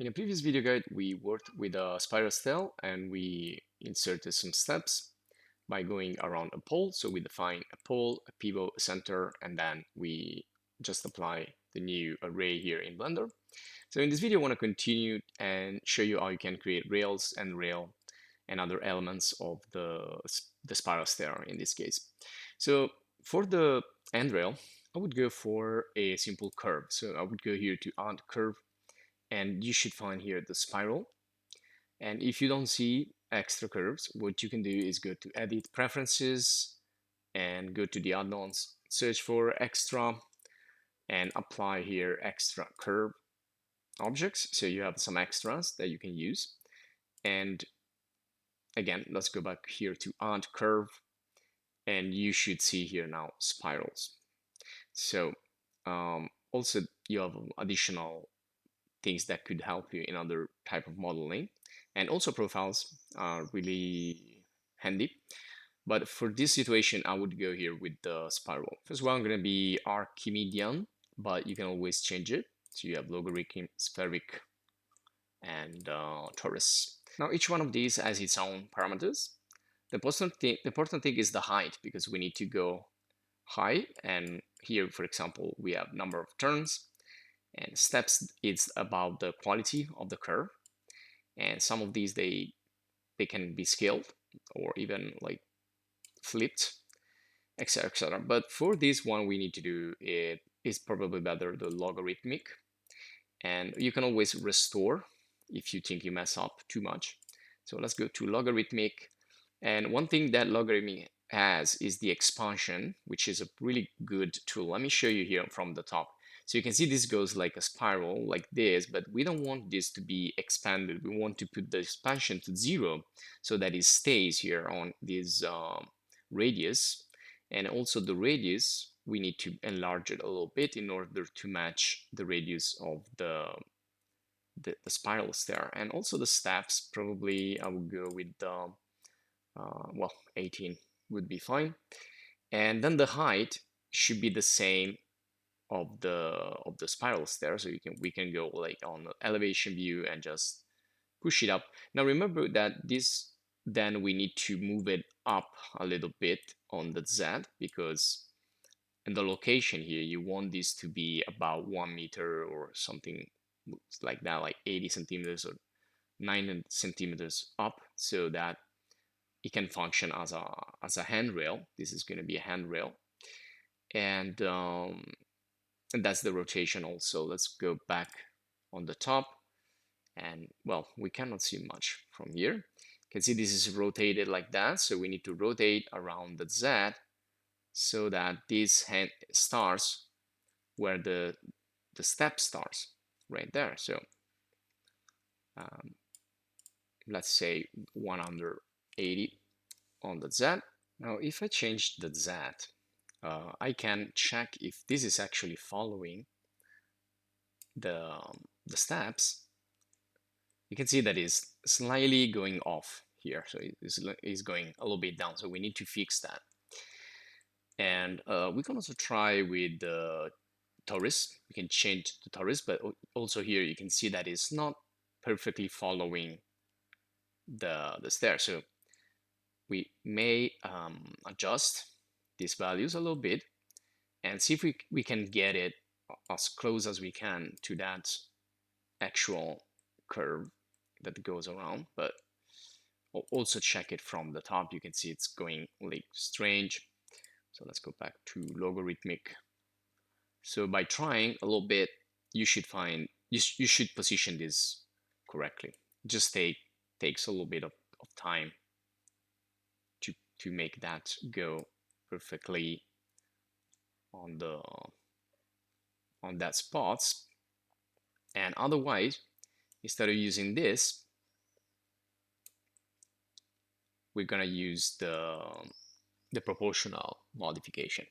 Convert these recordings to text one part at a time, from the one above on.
In a previous video guide, we worked with a spiral style and we inserted some steps by going around a pole. So we define a pole, a pivot, a center, and then we just apply the new array here in Blender. So in this video, I want to continue and show you how you can create rails and rail and other elements of the spiral stair in this case. So for the handrail, I would go for a simple curve. So I would go here to add curve, and you should find here the spiral. And if you don't see extra curves, what you can do is go to edit preferences and go to the add-ons, search for extra and apply here extra curve objects. So you have some extras that you can use. And again, let's go back here to add curve, and you should see here now spirals. So also you have additional things that could help you in other type of modeling, and also profiles are really handy. But for this situation, I would go here with the spiral. First one, I'm going to be Archimedean, but you can always change it. So you have logarithmic, spheric, and torus. Now each one of these has its own parameters. The important thing is the height, because we need to go high, and here, for example, we have number of turns, and steps, it's about the quality of the curve, and some of these they can be scaled or even like flipped, etc, etc. But for this one, we need to do it is probably better the logarithmic, and you can always restore if you think you mess up too much. So let's go to logarithmic, and one thing that logarithmic has is the expansion, which is a really good tool. Let me show you here from the top. So you can see this goes like a spiral like this, but we don't want this to be expanded. We want to put the expansion to 0 so that it stays here on this radius. And also the radius, we need to enlarge it a little bit in order to match the radius of the spiral stair. And also the steps, probably I would go with well, 18 would be fine. And then the height should be the same of the spiral stair, so we can go like on the elevation view and just push it up. Now remember that this, then we need to move it up a little bit on the Z, because in the location here you want this to be about 1 meter or something like that, like 80 centimeters or 9 centimeters up, so that it can function as a handrail. This is going to be a handrail, and that's the rotation also. Let's go back on the top, and well, we cannot see much from here. You can see this is rotated like that, so we need to rotate around the Z so that this starts where the step starts, right there. So let's say 180 on the Z. Now if I change the Z, I can check if this is actually following the steps. You can see that is slightly going off here, so it's going a little bit down, so we need to fix that. And we can also try with the torus. We can change the torus, but also here you can see that it's not perfectly following the stair, so we may adjust these values a little bit and see if we can get it as close as we can to that actual curve that goes around. But also check it from the top. You can see it's going like strange. So let's go back to logarithmic. So by trying a little bit, you should find you should position this correctly. Just takes a little bit of time to make that go perfectly on that spots. And otherwise, instead of using this, we're gonna use the proportional modification.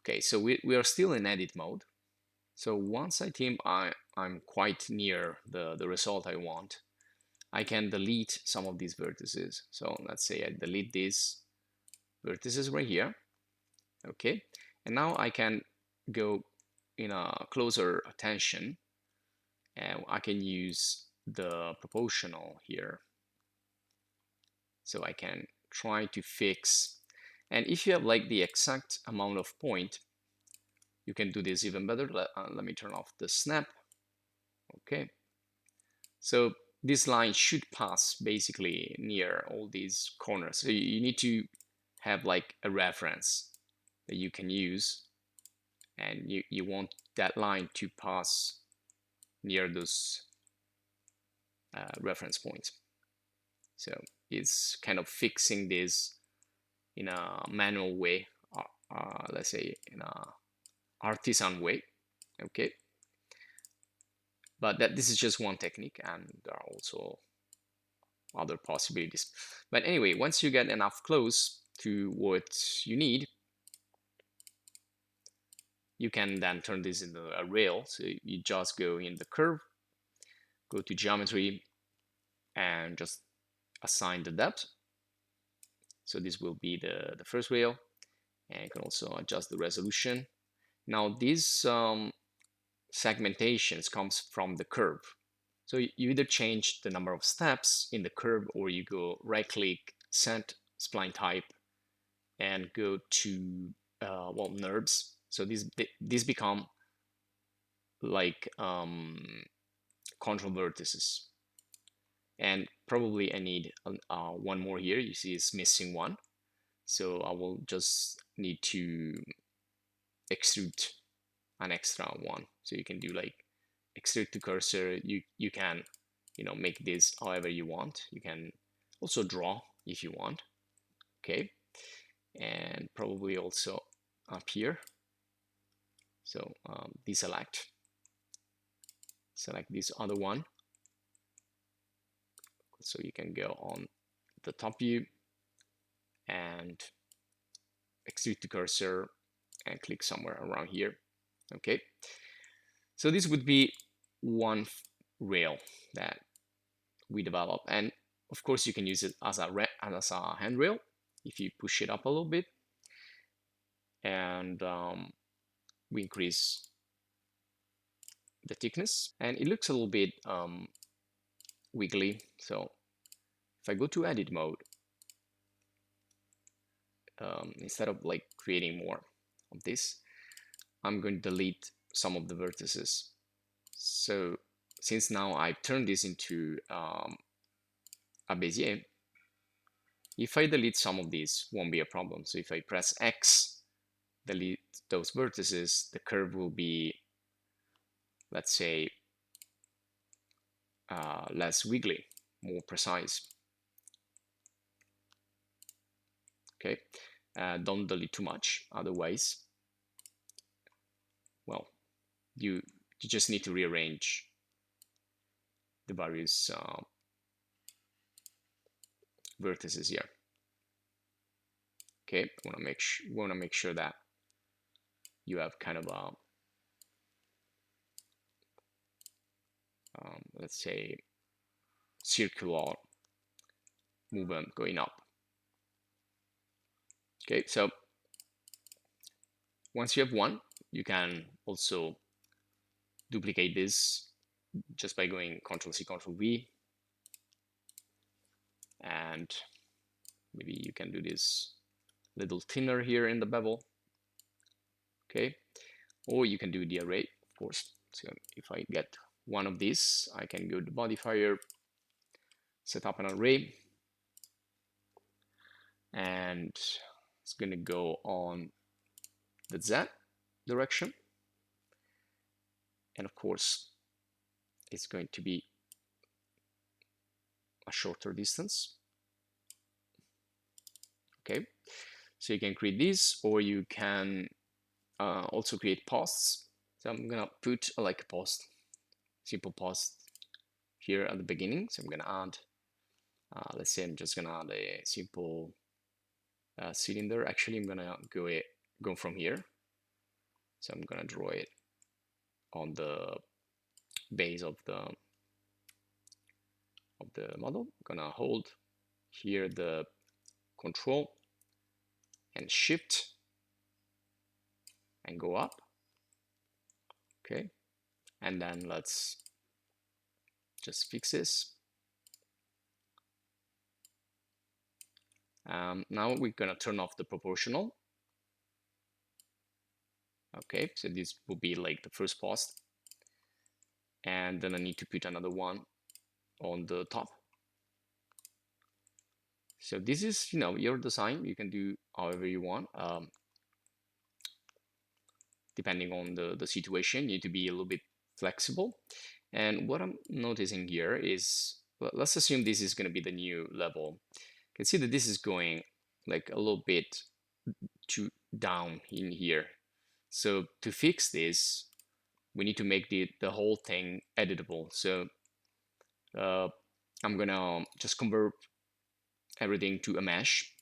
Okay, so we are still in edit mode. So once I think I'm quite near the result I want, I can delete some of these vertices. So let's say I delete these vertices right here. Okay, and now I can go in a closer attention and I can use the proportional here, so I can try to fix. And if you have like the exact amount of point, you can do this even better. Let me turn off the snap. Okay, so this line should pass basically near all these corners. So you need to have like a reference that you can use, and you want that line to pass near those reference points. So it's kind of fixing this in a manual way, let's say in a artisan way. Okay, but this is just one technique, and there are also other possibilities. But anyway, once you get enough close to what you need, you can then turn this into a rail. So you just go in the curve, go to geometry, and just assign the depth. So this will be the first rail, and you can also adjust the resolution. Now these segmentations comes from the curve. So you either change the number of steps in the curve, or you go right click, set spline type, and go to well, NURBS. So these become like control vertices. And probably I need one more here. You see it's missing one. So I will just need to extrude an extra one. So you can do like extrude to cursor. You can, you know, make this however you want. You can also draw if you want. Okay, and probably also up here. So deselect, select this other one. So you can go on the top view and extrude to cursor and click somewhere around here. Okay, so this would be one rail that we develop, and of course you can use it as a handrail if you push it up a little bit, and we increase the thickness, and it looks a little bit wiggly. So if I go to edit mode, instead of like creating more of this, I'm going to delete some of the vertices. So since now I've turned this into a Bezier, if I delete some of these, won't be a problem. So if I press X, delete those vertices, the curve will be, let's say, less wiggly, more precise. Okay, don't delete too much, otherwise, well, you just need to rearrange the various vertices here. Okay, want to make sure that you have kind of a let's say circular movement going up. Okay, so once you have one, you can also duplicate this just by going Ctrl C, Ctrl V, and maybe you can do this little thinner here in the bevel. Okay, or you can do the array, of course. So if I get one of these, I can go to modifier, set up an array, and it's going to go on the Z direction, and of course it's going to be a shorter distance. Okay, so you can create this, or you can also create posts. So I'm gonna put like a post, simple post here at the beginning. So I'm gonna add, let's say I'm just gonna add a simple cylinder. Actually, I'm gonna go from here. So I'm gonna draw it on the base of the model. I'm gonna hold here the Control and Shift and go up. Okay, and then let's just fix this. Now we're gonna turn off the proportional. Okay, so this will be like the first post, and then I need to put another one on the top. So this is, your design. You can do however you want, depending on the situation. You need to be a little bit flexible. And what I'm noticing here is, well, let's assume this is going to be the new level. You can see that this is going like a little bit too down in here. So to fix this, we need to make the whole thing editable. So I'm gonna just convert everything to a mesh.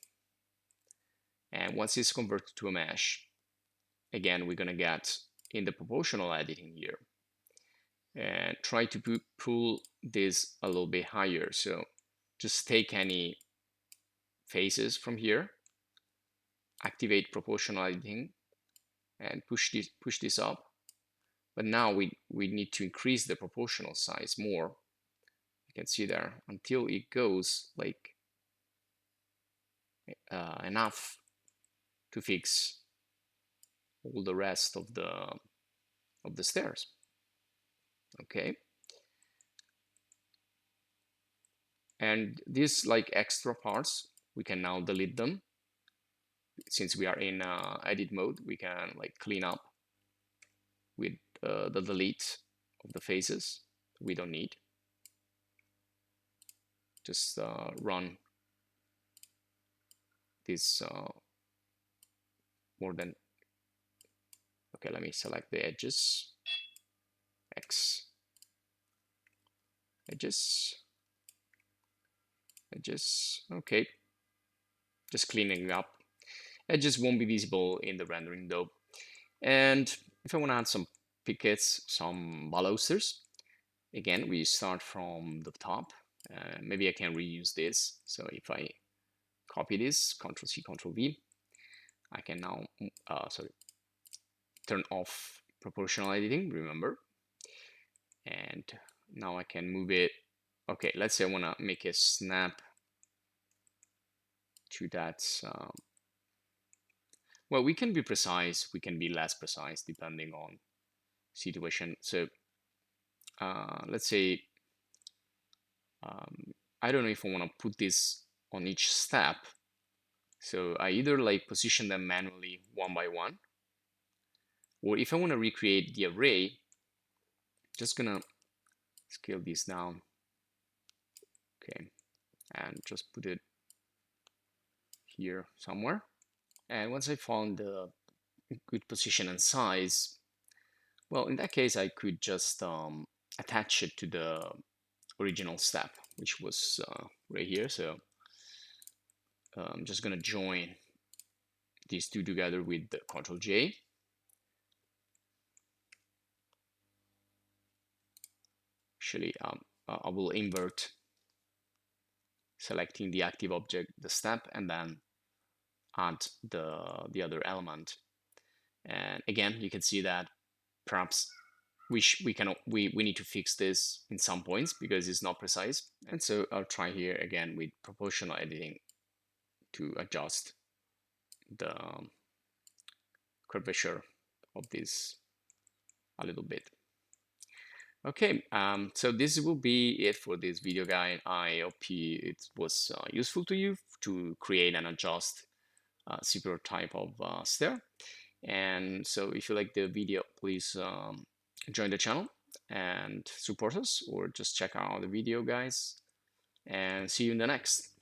And once it's converted to a mesh, again, we're gonna get in the proportional editing here and try to pull this a little bit higher. So just take any faces from here, activate proportional editing, and push this up. But now we need to increase the proportional size more. You can see there until it goes like enough to fix all the rest of the stairs. Okay. And these like extra parts, we can now delete them. Since we are in edit mode, we can like clean up with the delete of the faces we don't need. Just run this more than. Okay, let me select the edges. X edges. Okay, just cleaning up. Edges won't be visible in the rendering though. And if I want to add some pickets, some balusters, again, we start from the top. Maybe I can reuse this. So if I copy this, Ctrl C, Ctrl V, I can now turn off proportional editing, remember. And now I can move it. Okay, let's say I want to make a snap to that. Well, we can be precise, we can be less precise depending on situation. So let's say I don't know if I want to put this on each step. So I either like position them manually one by one, or if I want to recreate the array, just gonna scale this down. Okay, and just put it here somewhere. And once I found the good position and size, well, in that case, I could just attach it to the original step, which was right here. So I'm just gonna join these two together with the Ctrl J. Actually, I will invert, selecting the active object, the step, and then add the other element. And again, you can see that perhaps we need to fix this in some points because it's not precise. And so I'll try here again with proportional editing to adjust the curvature of this a little bit. Okay, so this will be it for this video guide. I hope it was useful to you to create and adjust super type of stair. And so if you like the video, please join the channel and support us, or just check out the video guys, and see you in the next.